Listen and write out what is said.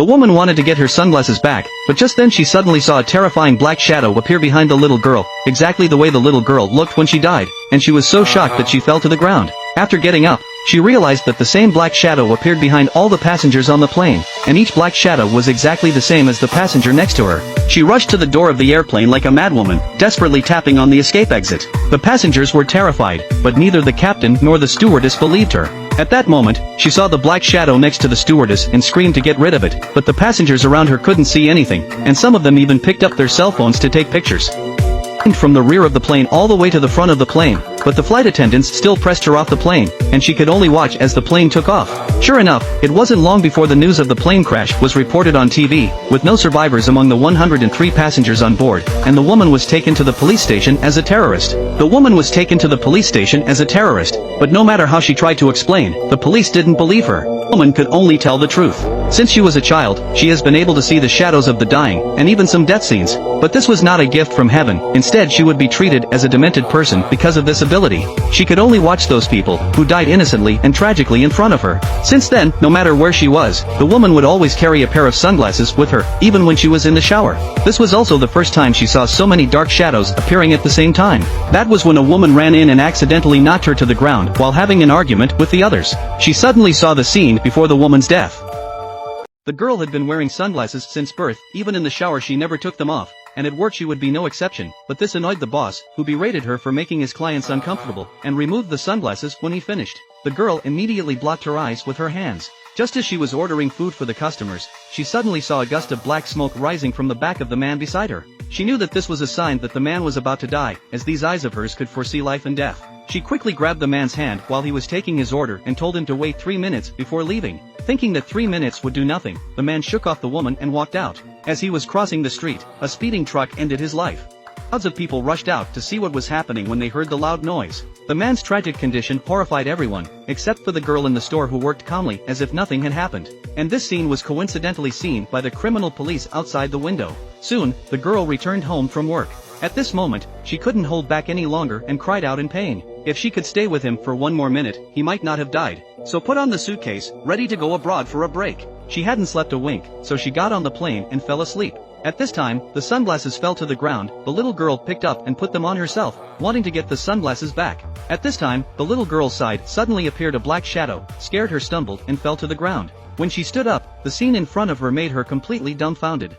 The woman wanted to get her sunglasses back, but just then she suddenly saw a terrifying black shadow appear behind the little girl, exactly the way the little girl looked when she died, and she was so shocked that she fell to the ground. After getting up, she realized that the same black shadow appeared behind all the passengers on the plane, and each black shadow was exactly the same as the passenger next to her. She rushed to the door of the airplane like a madwoman, desperately tapping on the escape exit. The passengers were terrified, but neither the captain nor the stewardess believed her. At that moment, she saw the black shadow next to the stewardess and screamed to get rid of it, but the passengers around her couldn't see anything, and some of them even picked up their cell phones to take pictures. From the rear of the plane all the way to the front of the plane, but the flight attendants still pressed her off the plane, and she could only watch as the plane took off. Sure enough, it wasn't long before the news of the plane crash was reported on TV, with no survivors among the 103 passengers on board, and the woman was taken to the police station as a terrorist. The woman was taken to the police station as a terrorist, but no matter how she tried to explain, the police didn't believe her. The woman could only tell the truth. Since she was a child, she has been able to see the shadows of the dying, and even some death scenes. But this was not a gift from heaven. Instead, she would be treated as a demented person because of this ability. She could only watch those people who died innocently and tragically in front of her. Since then, no matter where she was, the woman would always carry a pair of sunglasses with her, even when she was in the shower. This was also the first time she saw so many dark shadows appearing at the same time. That was when a woman ran in and accidentally knocked her to the ground while having an argument with the others. She suddenly saw the scene before the woman's death. The girl had been wearing sunglasses since birth. Even in the shower she never took them off, and at work she would be no exception, but this annoyed the boss, who berated her for making his clients uncomfortable, and removed the sunglasses when he finished. The girl immediately blocked her eyes with her hands. Just as she was ordering food for the customers, she suddenly saw a gust of black smoke rising from the back of the man beside her. She knew that this was a sign that the man was about to die, as these eyes of hers could foresee life and death. She quickly grabbed the man's hand while he was taking his order and told him to wait 3 minutes before leaving. Thinking that 3 minutes would do nothing, the man shook off the woman and walked out. As he was crossing the street, a speeding truck ended his life. Crowds of people rushed out to see what was happening when they heard the loud noise. The man's tragic condition horrified everyone, except for the girl in the store who worked calmly as if nothing had happened. And this scene was coincidentally seen by the criminal police outside the window. Soon, the girl returned home from work. At this moment, she couldn't hold back any longer and cried out in pain. If she could stay with him for 1 more minute, he might not have died. So put on the suitcase, ready to go abroad for a break. She hadn't slept a wink, so she got on the plane and fell asleep. At this time, the sunglasses fell to the ground. The little girl picked up and put them on herself, wanting to get the sunglasses back. At this time, the little girl's side suddenly appeared a black shadow, scared her, stumbled, and fell to the ground. When she stood up, the scene in front of her made her completely dumbfounded.